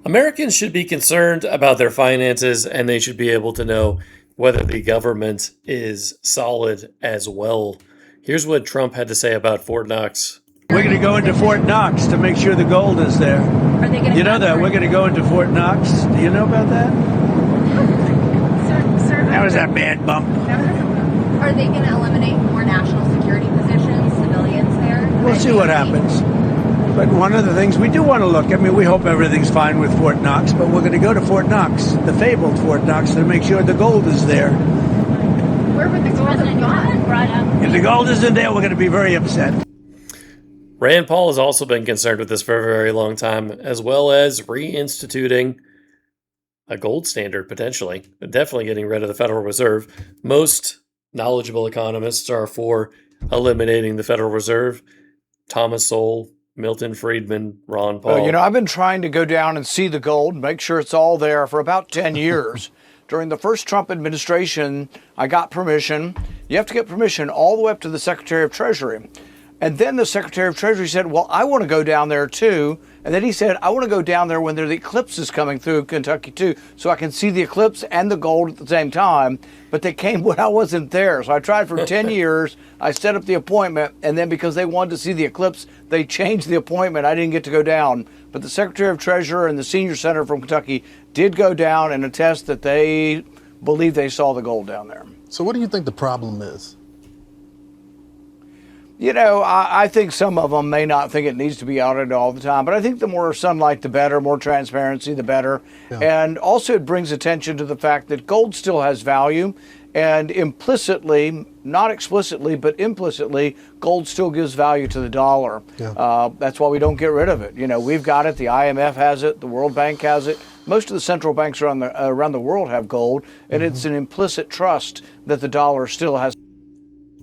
Americans should be concerned about their finances and they should be able to know whether the government is solid as well. Here's what Trump had to say about Fort Knox. We're going to go into Fort Knox to make sure the gold is there. Are they going to? You know that we're going to go into Fort Knox. Do you know about that? Sir, That was a bad bump. are they going to eliminate more national security positions, civilians there? We'll see what happens. But one of the things we do want to look, I mean, we hope everything's fine with Fort Knox, but we're going to go to Fort Knox, the fabled Fort Knox, to make sure the gold is there. Where would the gold have gone? If the gold isn't there, we're going to be very upset. Rand Paul has also been concerned with this for a very long time, as well as reinstituting a gold standard, potentially. Definitely getting rid of the Federal Reserve. Most knowledgeable economists are for eliminating the Federal Reserve. Thomas Sowell, Milton Friedman, Ron Paul. Well, I've been trying to go down and see the gold, make sure it's all there for about 10 years. During the first Trump administration, I got permission. You have to get permission all the way up to the Secretary of Treasury. And then the Secretary of Treasury said, well, I want to go down there too. And then he said, I want to go down there when the eclipse is coming through Kentucky too, so I can see the eclipse and the gold at the same time. But they came when I wasn't there. So I tried for 10 years. I set up the appointment. And then because they wanted to see the eclipse, they changed the appointment. I didn't get to go down. But the Secretary of Treasury and the senior senator from Kentucky did go down and attest that they believe they saw the gold down there. So what do you think the problem is? I think some of them may not think it needs to be audited all the time, but I think the more sunlight, the better, more transparency, the better. Yeah. And also it brings attention to the fact that gold still has value, and implicitly, not explicitly, but implicitly, gold still gives value to the dollar. Yeah. That's why we don't get rid of it. We've got it, the IMF has it, the World Bank has it. Most of the central banks around the world have gold, and it's an implicit trust that the dollar still has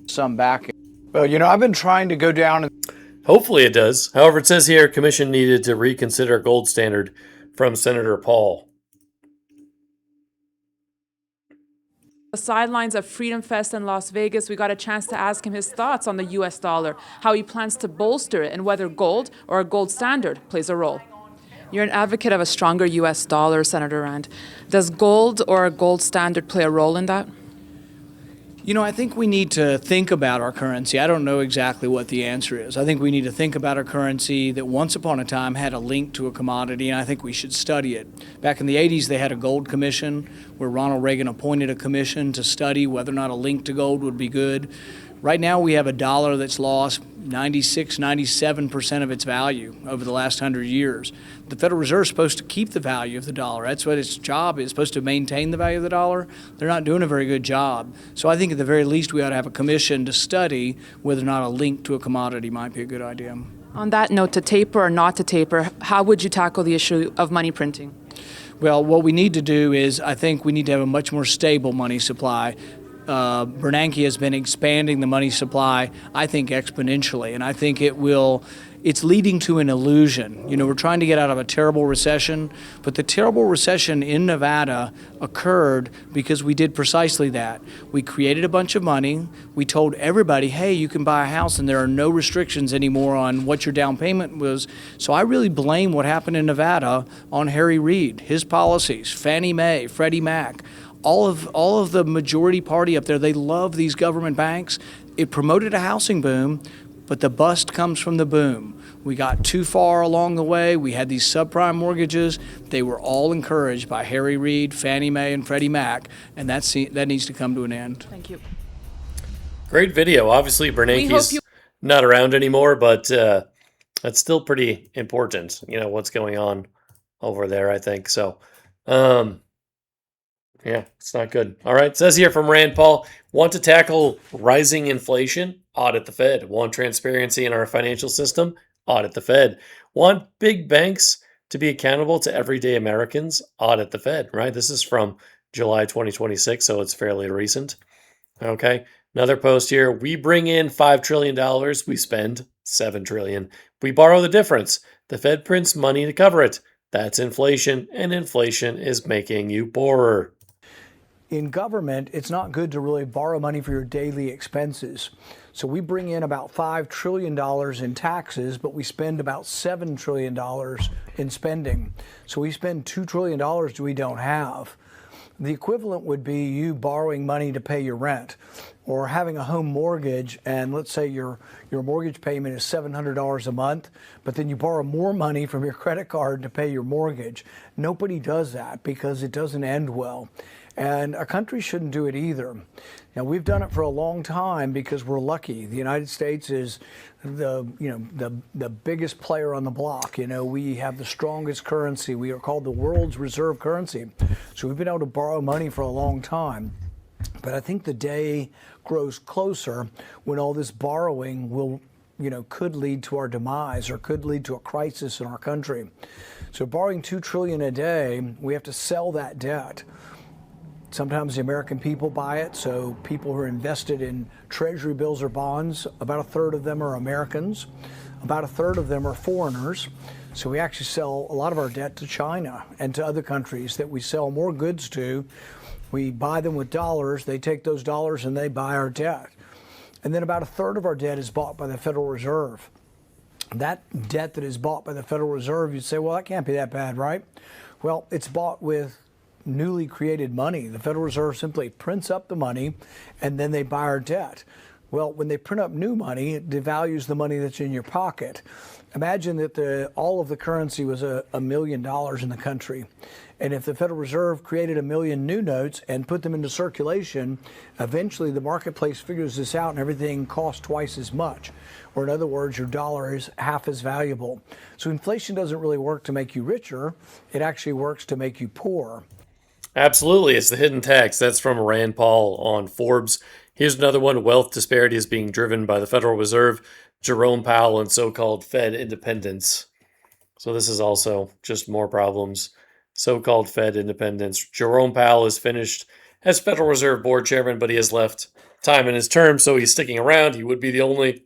some backing. Well, I've been trying to go down and... Hopefully it does. However, it says here, Commission needed to reconsider gold standard from Senator Paul. The sidelines of Freedom Fest in Las Vegas, we got a chance to ask him his thoughts on the U.S. dollar, how he plans to bolster it, and whether gold or a gold standard plays a role. You're an advocate of a stronger U.S. dollar, Senator Rand. Does gold or a gold standard play a role in that? I think we need to think about our currency. I don't know exactly what the answer is. I think we need to think about our currency that once upon a time had a link to a commodity, and I think we should study it. Back in the 80s, they had a gold commission where Ronald Reagan appointed a commission to study whether or not a link to gold would be good. Right now, we have a dollar that's lost 96, 97% of its value over the last 100 years. The Federal Reserve is supposed to keep the value of the dollar. That's what its job is, supposed to maintain the value of the dollar. They're not doing a very good job. So I think at the very least we ought to have a commission to study whether or not a link to a commodity might be a good idea. On that note, to taper or not to taper, how would you tackle the issue of money printing? Well, what we need to do is I think we need to have a much more stable money supply. Bernanke has been expanding the money supply, I think, exponentially, and I think it's leading to an illusion. We're trying to get out of a terrible recession, but the terrible recession in Nevada occurred because we did precisely that. We created a bunch of money. We told everybody, hey, you can buy a house and there are no restrictions anymore on what your down payment was. So I really blame what happened in Nevada on Harry Reid, his policies, Fannie Mae, Freddie Mac. All of the majority party up there, they love these government banks. It promoted a housing boom, but the bust comes from the boom. We got too far along the way. We had these subprime mortgages. They were all encouraged by Harry Reid, Fannie Mae, and Freddie Mac, and that needs to come to an end. Thank you. Great video. Obviously, Bernanke's not around anymore, but that's still pretty important, what's going on over there, I think. So, yeah, it's not good. All right, it says here from Rand Paul, want to tackle rising inflation? Audit the Fed. Want transparency in our financial system? Audit the Fed. Want big banks to be accountable to everyday Americans? Audit the Fed, right? This is from July 2026, so it's fairly recent. Okay, another post here. We bring in $5 trillion. We spend $7 trillion. We borrow the difference. The Fed prints money to cover it. That's inflation, and inflation is making you poorer. in government, it's not good to really borrow money for your daily expenses. So we bring in about $5 trillion in taxes, but we spend about $7 trillion in spending. So we spend $2 trillion we don't have. The equivalent would be you borrowing money to pay your rent, or having a home mortgage, and let's say your mortgage payment is $700 a month, but then you borrow more money from your credit card to pay your mortgage. Nobody does that because it doesn't end well. And a country shouldn't do it either. Now, we've done it for a long time because we're lucky. The United States is the biggest player on the block. We have the strongest currency. We are called the world's reserve currency. So we've been able to borrow money for a long time. But I think the day grows closer when all this borrowing could lead to our demise or could lead to a crisis in our country. So borrowing $2 trillion a day, we have to sell that debt. Sometimes the American people buy it, so people who are invested in treasury bills or bonds, about a third of them are Americans, about a third of them are foreigners. So we actually sell a lot of our debt to China and to other countries that we sell more goods to. We buy them with dollars, they take those dollars and they buy our debt. And then about a third of our debt is bought by the Federal Reserve. That debt that is bought by the Federal Reserve, you'd say, well, that can't be that bad, right? Well, it's bought with newly created money. The Federal Reserve simply prints up the money and then they buy our debt. Well, when they print up new money, it devalues the money that's in your pocket. Imagine that all of the currency was $1 million in the country. And if the Federal Reserve created 1 million new notes and put them into circulation, eventually the marketplace figures this out and everything costs twice as much. Or in other words, your dollar is half as valuable. So inflation doesn't really work to make you richer. It actually works to make you poor. Absolutely. It's the hidden tax. That's from Rand Paul on Forbes. Here's another one. Wealth disparity is being driven by the Federal Reserve, Jerome Powell, and so-called Fed independence. So this is also just more problems. So-called Fed independence. Jerome Powell is finished as Federal Reserve Board Chairman, but he has left time in his term, so he's sticking around. He would be the only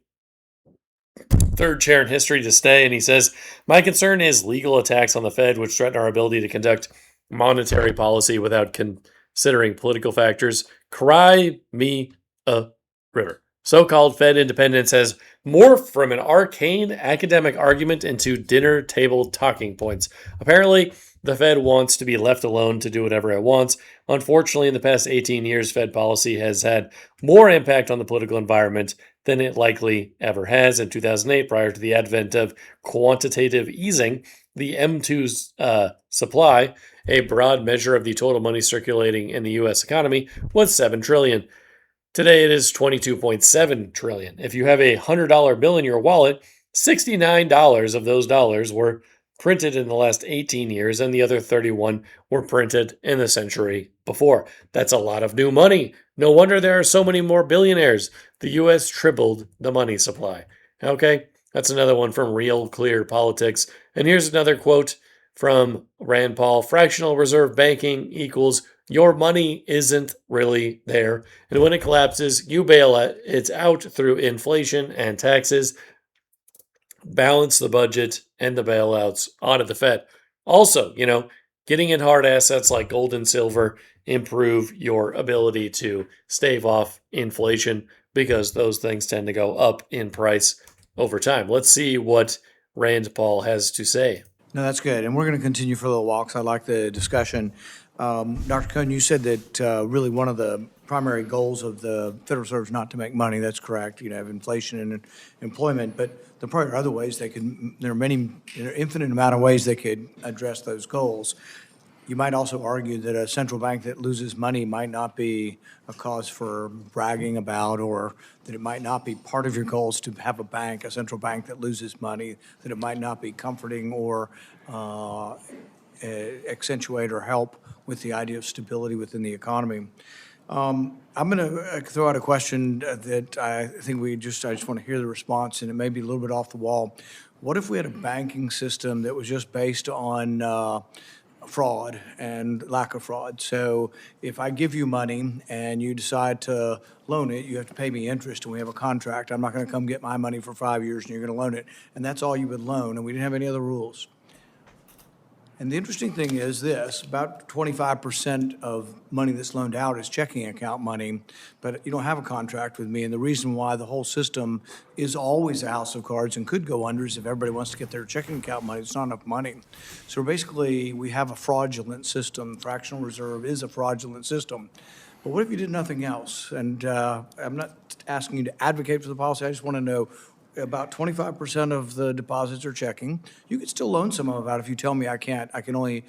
third chair in history to stay, and he says, my concern is legal attacks on the Fed, which threaten our ability to conduct monetary policy without considering political factors. Cry me a river. So-called Fed independence has morphed from an arcane academic argument into dinner table talking points. Apparently, the Fed wants to be left alone to do whatever it wants. Unfortunately, in the past 18 years, Fed policy has had more impact on the political environment than it likely ever has. In 2008, prior to the advent of quantitative easing, the M2's supply, a broad measure of the total money circulating in the U.S. economy, was $7 trillion. Today it is $22.7 trillion. If you have a $100 bill in your wallet, $69 of those dollars were printed in the last 18 years, and the other 31 were printed in the century before. That's a lot of new money. No wonder there are so many more billionaires. The U.S. tripled the money supply. Okay, that's another one from Real Clear Politics. And here's another quote from Rand Paul. Fractional reserve banking equals your money isn't really there. And when it collapses, you bail it out through inflation and taxes. Balance the budget and the bailouts audit the Fed. Also, getting in hard assets like gold and silver improve your ability to stave off inflation because those things tend to go up in price over time. Let's see what Rand Paul has to say. No, that's good. And we're going to continue for a little while because I like the discussion. Dr. Cohn, you said that really one of the primary goals of the Federal Reserve is not to make money. That's correct. Have inflation and employment, but there probably are other ways there are infinite amount of ways they could address those goals. You might also argue that a central bank that loses money might not be a cause for bragging about, or that it might not be part of your goals to have a central bank that loses money, that it might not be comforting or accentuate or help with the idea of stability within the economy. I'm going to throw out a question that I think I just want to hear the response, and it may be a little bit off the wall. What if we had a banking system that was just based on fraud and lack of fraud? So if I give you money and you decide to loan it, you have to pay me interest, and we have a contract. I'm not going to come get my money for 5 years and you're going to loan it. And that's all you would loan, and we didn't have any other rules. And the interesting thing is this, about 25% of money that's loaned out is checking account money, but you don't have a contract with me. And the reason why the whole system is always a house of cards and could go under is if everybody wants to get their checking account money, it's not enough money. So basically, we have a fraudulent system. Fractional reserve is a fraudulent system. But what if you did nothing else? And I'm not asking you to advocate for the policy. I just want to know, about 25% of the deposits are checking. You could still loan some of them out if you tell me I can't. I can only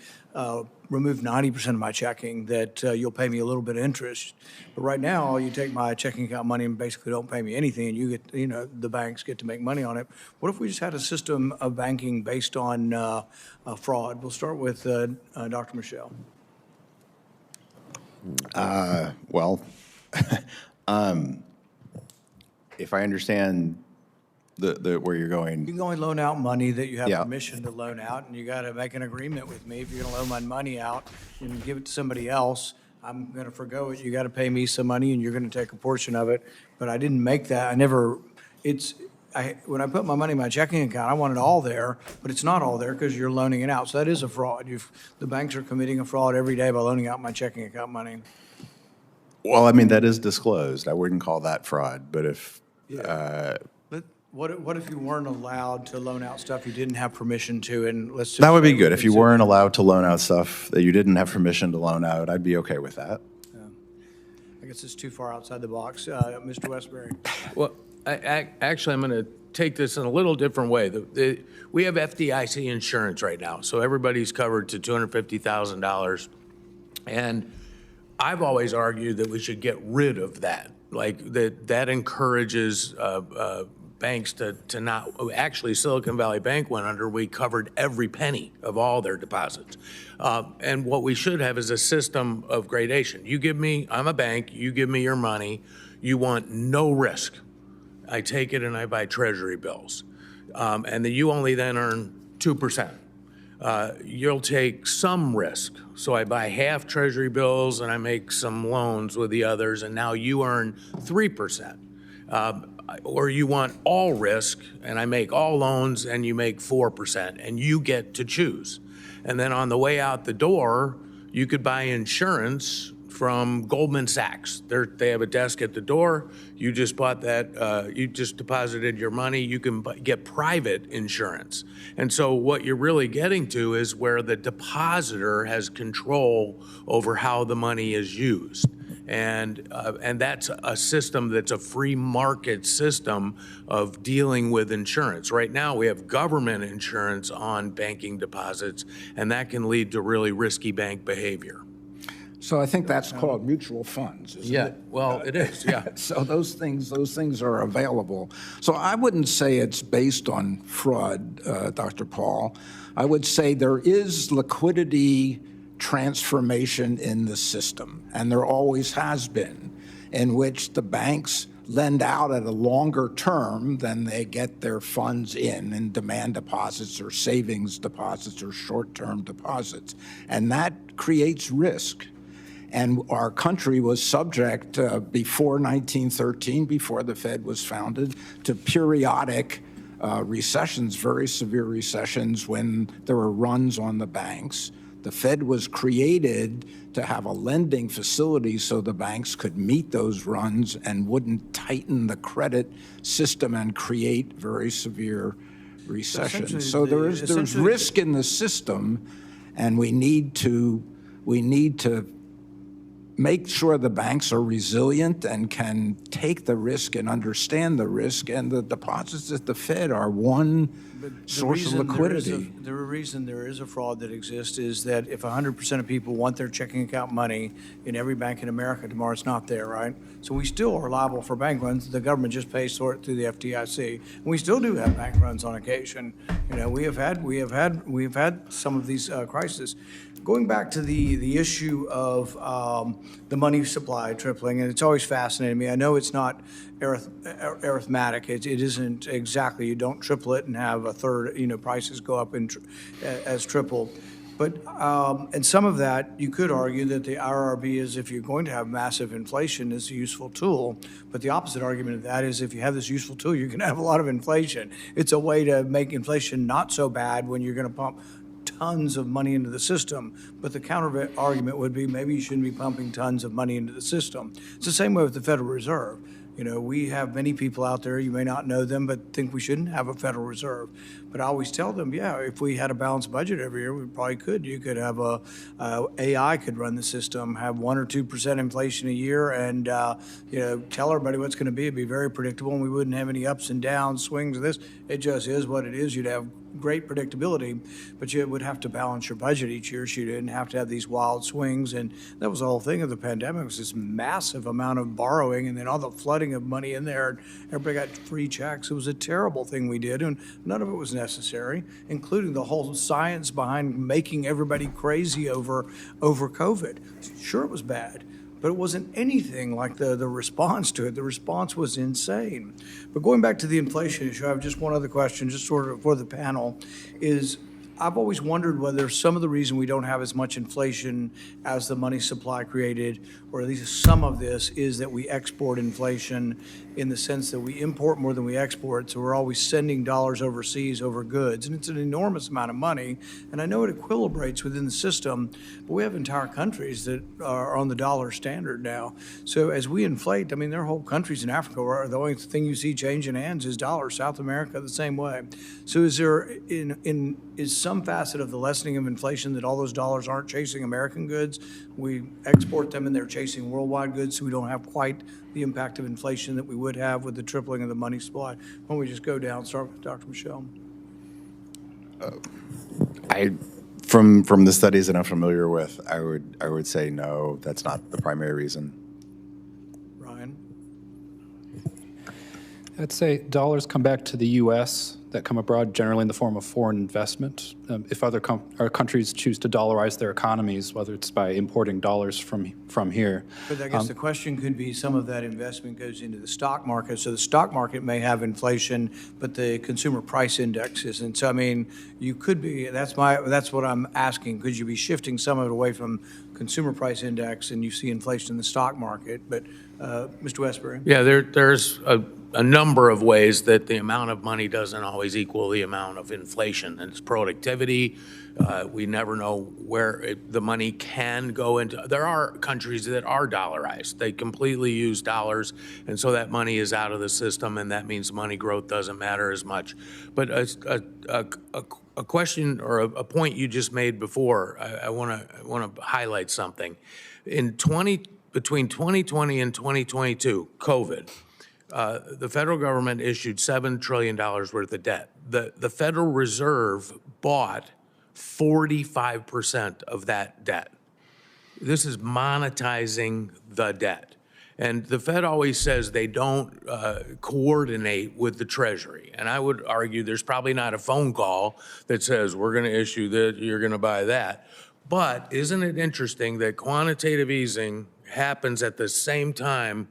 remove 90% of my checking, that you'll pay me a little bit of interest. But right now, you take my checking account money and basically don't pay me anything, and you get, the banks get to make money on it. What if we just had a system of banking based on fraud? We'll start with Dr. Michelle. Well, if I understand where you're going, You can only loan out money that you have Yeah. permission to loan out, and you got to make an agreement with me. If you're going to loan my money out and give it to somebody else, I'm going to forgo it. You got to pay me some money, and you're going to take a portion of it. But I didn't make that. When I put my money in my checking account, I want it all there, but it's not all there because you're loaning it out. So that is a fraud. The banks are committing a fraud every day by loaning out my checking account money. well, I mean, that is disclosed. I wouldn't call that fraud, but if, But what if you weren't allowed to loan out stuff you didn't have permission to, and let's just that would be say good. If you it's- weren't allowed to loan out stuff that you didn't have permission to loan out, I'd be okay with that. I guess it's too far outside the box. Mr. Westbury. Well, actually, I'm going to take this in a little different way. We have FDIC insurance right now, so everybody's covered to $250,000. And I've always argued that we should get rid of that. Like, that encourages banks to not, actually Silicon Valley Bank went under, we covered every penny of all their deposits. And what we should have is a system of gradation. I'm a bank, you give me your money, you want no risk. I take it and I buy treasury bills. And then you only then earn 2%. You'll take some risk. So I buy half treasury bills and I make some loans with the others, and now you earn 3%. Or you want all risk, and I make all loans, and you make 4%, and you get to choose. And then on the way out the door, you could buy insurance from Goldman Sachs. They have a desk at the door. You just bought that, you just deposited your money. You can get private insurance. And so what you're really getting to is where the depositor has control over how the money is used. And that's a system that's a free market system of dealing with insurance. Right now, we have government insurance on banking deposits, and that can lead to really risky bank behavior. So I think that's called mutual funds, isn't it? Well, it is, yeah. So those things are available. So I wouldn't say it's based on fraud, Dr. Paul. I would say there is liquidity transformation in the system, and there always has been, in which the banks lend out at a longer term than they get their funds in demand deposits or savings deposits or short-term deposits. And that creates risk. And our country was subject before 1913, before the Fed was founded, to periodic recessions, very severe recessions when there were runs on the banks. The Fed was created to have a lending facility so the banks could meet those runs and wouldn't tighten the credit system and create very severe recessions. So there's risk in the system, and we need to make sure the banks are resilient and can take the risk and understand the risk, and the deposits at the Fed are one source of liquidity. The reason there is a fraud that exists is that if 100% of people want their checking account money in every bank in America, tomorrow it's not there, right? So we still are liable for bank runs. The government just pays for it through the FDIC. And we still do have bank runs on occasion. We have had some of these crises. Going back to the issue of the money supply tripling, and it's always fascinated me. I know it's not arithmetic. It isn't exactly. You don't triple it and have a third. Prices go up as triple. But and some of that, you could argue that the IRRB is, if you're going to have massive inflation, is a useful tool. But the opposite argument of that is, if you have this useful tool, you're going to have a lot of inflation. It's a way to make inflation not so bad when you're going to pump tons of money into the system. But the counter argument would be maybe you shouldn't be pumping tons of money into the system. It's the same way with the Federal Reserve. You know, we have many people out there, you may not know them, but think we shouldn't have a Federal Reserve. But I always tell them, yeah, if we had a balanced budget every year, we probably could. You could have AI could run the system, have 1 or 2% inflation a year, and you know, tell everybody what's going to be. It'd be very predictable, and we wouldn't have any ups and downs, swings of this. It just is what it is. You'd have great predictability, but you would have to balance your budget each year, so you didn't have to have these wild swings. And that was the whole thing of the pandemic, was this massive amount of borrowing and then all the flooding of money in there. And everybody got free checks. It was a terrible thing we did, and none of it was necessary, including the whole science behind making everybody crazy over COVID. Sure, it was bad, but it wasn't anything like the response to it. The response was insane. But going back to the inflation issue, I have just one other question, just sort of for the panel, is I've always wondered whether some of the reason we don't have as much inflation as the money supply created, or at least some of this, is that we export inflation in the sense that we import more than we export. So we're always sending dollars overseas over goods, and it's an enormous amount of money. And I know it equilibrates within the system, but we have entire countries that are on the dollar standard now. So as we inflate, I mean, there are whole countries in Africa where the only thing you see changing hands is dollars. South America the same way. So is there is some facet of the lessening of inflation that all those dollars aren't chasing American goods? We export them and they're chasing worldwide goods, so we don't have quite the impact of inflation that we would have with the tripling of the money supply. Why don't we just go down, start with Dr. Michelle? From the studies that I'm familiar with, I would say no, that's not the primary reason. Ryan? I'd say dollars come back to the U.S. that come abroad, generally in the form of foreign investment. If other countries choose to dollarize their economies, whether it's by importing dollars from here. But I guess the question could be some of that investment goes into the stock market. So the stock market may have inflation, but the consumer price index isn't. So, I mean, you could be, that's what I'm asking. Could you be shifting some of it away from consumer price index and you see inflation in the stock market? But Mr. Westbury? Yeah, there's a number of ways that the amount of money doesn't always equal the amount of inflation. And it's productivity. We never know where the money can go into. There are countries that are dollarized. They completely use dollars, and so that money is out of the system, and that means money growth doesn't matter as much. But a question or a point you just made before, I want to highlight something. Between 2020 and 2022, COVID, the federal government issued $7 trillion worth of debt. The Federal Reserve bought 45% of that debt. This is monetizing the debt. And the Fed always says they don't coordinate with the Treasury. And I would argue there's probably not a phone call that says, we're going to issue this, you're going to buy that. But isn't it interesting that quantitative easing happens at the same time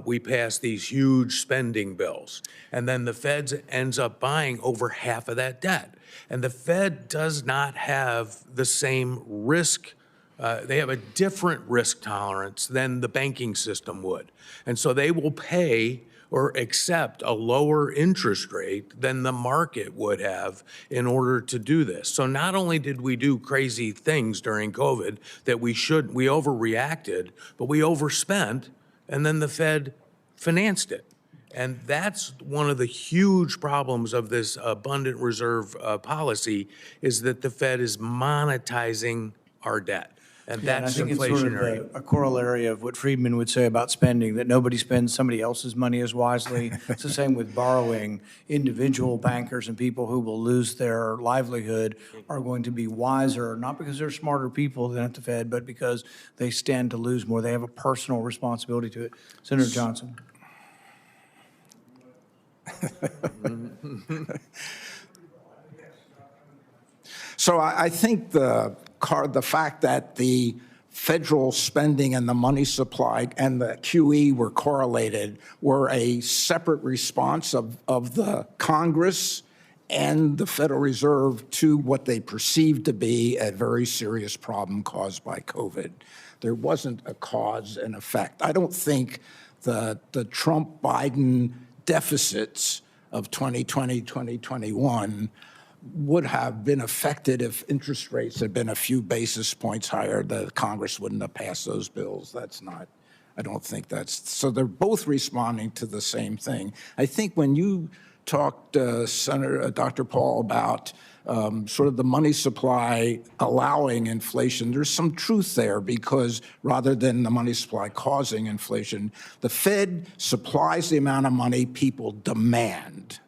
we pass these huge spending bills? And then the Fed ends up buying over half of that debt. And the Fed does not have the same risk. They have a different risk tolerance than the banking system would. And so they will pay or accept a lower interest rate than the market would have in order to do this. So not only did we do crazy things during COVID that we overreacted, but we overspent, and then the Fed financed it. And that's one of the huge problems of this abundant reserve policy, is that the Fed is monetizing our debt. And that's I think inflationary. It's sort of a corollary of what Friedman would say about spending, that nobody spends somebody else's money as wisely. It's the same with borrowing. Individual bankers and people who will lose their livelihood are going to be wiser, not because they're smarter people than at the Fed, but because they stand to lose more. They have a personal responsibility to it. Senator Johnson. So I think the fact that the federal spending and the money supply and the QE were correlated were a separate response of the Congress and the Federal Reserve to what they perceived to be a very serious problem caused by COVID. There wasn't a cause and effect. I don't think the Trump-Biden deficits of 2020, 2021 would have been affected if interest rates had been a few basis points higher. The Congress wouldn't have passed those bills. I don't think so they're both responding to the same thing. I think when you talked, Senator Dr. Paul, about sort of the money supply allowing inflation, there's some truth there, because rather than the money supply causing inflation, the Fed supplies the amount of money people demand.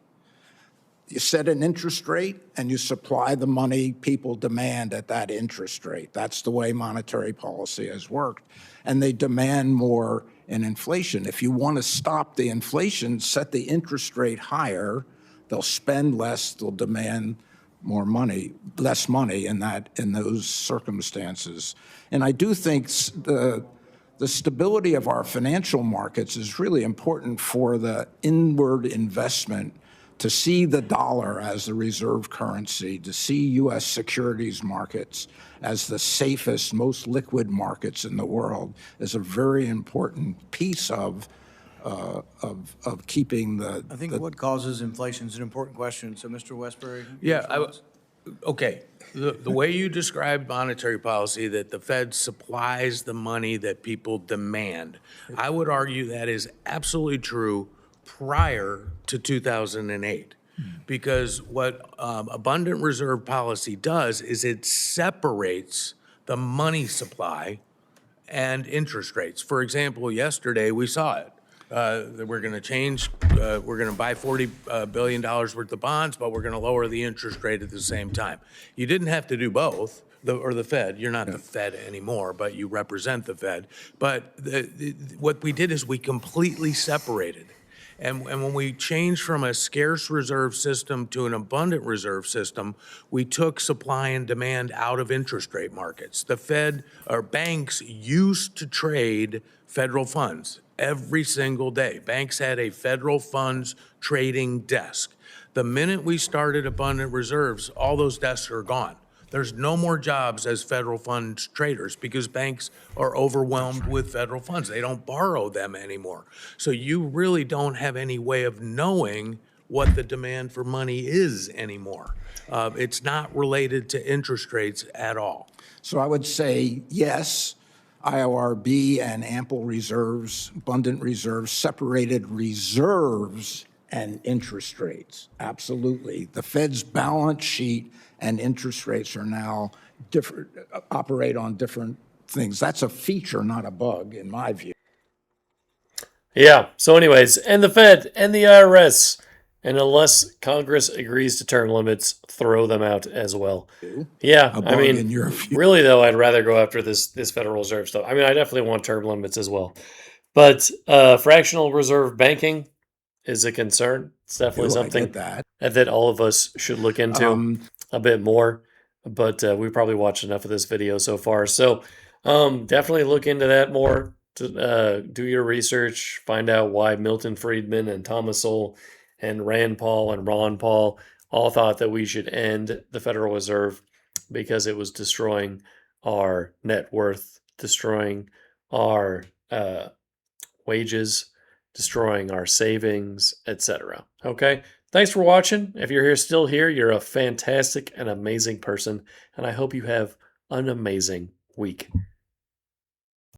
You set an interest rate and you supply the money people demand at that interest rate. That's the way monetary policy has worked. And they demand more in inflation. If you want to stop the inflation, set the interest rate higher. They'll spend less, they'll demand more money, less money in those circumstances. And I do think the stability of our financial markets is really important for the inward investment, to see the dollar as the reserve currency, to see U.S. securities markets as the safest, most liquid markets in the world, is a very important piece of keeping the. I think what causes inflation is an important question. So, Mr. Westbury? Yeah, okay. The way you described monetary policy, that the Fed supplies the money that people demand, I would argue that is absolutely true prior to 2008. Because what abundant reserve policy does is it separates the money supply and interest rates. For example, yesterday we saw it. That we're going to change, we're going to buy $40 billion worth of bonds, but we're going to lower the interest rate at the same time. You didn't have to do both, the Fed. You're not the Fed anymore, but you represent the Fed. But what we did is we completely separated. And when we changed from a scarce reserve system to an abundant reserve system, we took supply and demand out of interest rate markets. The Fed, or banks, used to trade federal funds every single day. Banks had a federal funds trading desk. The minute we started abundant reserves, all those desks are gone. There's no more jobs as federal funds traders because banks are overwhelmed with federal funds. They don't borrow them anymore. So you really don't have any way of knowing what the demand for money is anymore. It's not related to interest rates at all. So I would say yes, IORB and ample reserves, abundant reserves, separated reserves and interest rates. Absolutely. The Fed's balance sheet and interest rates are now different, operate on different things. That's a feature, not a bug, in my view. Yeah. So anyways, and the Fed and the IRS, and unless Congress agrees to term limits, throw them out as well. Yeah. I mean, really though, I'd rather go after this Federal Reserve stuff. I mean, I definitely want term limits as well. But fractional reserve banking is a concern. It's definitely something that all of us should look into a bit more. But we probably watched enough of this video so far. So definitely look into that more. To do your research, find out why Milton Friedman and Thomas Sowell and Rand Paul and Ron Paul all thought that we should end the Federal Reserve because it was destroying our net worth, destroying our wages, destroying our savings, etc. Okay? Thanks for watching. If you're still here, you're a fantastic and amazing person, and I hope you have an amazing week.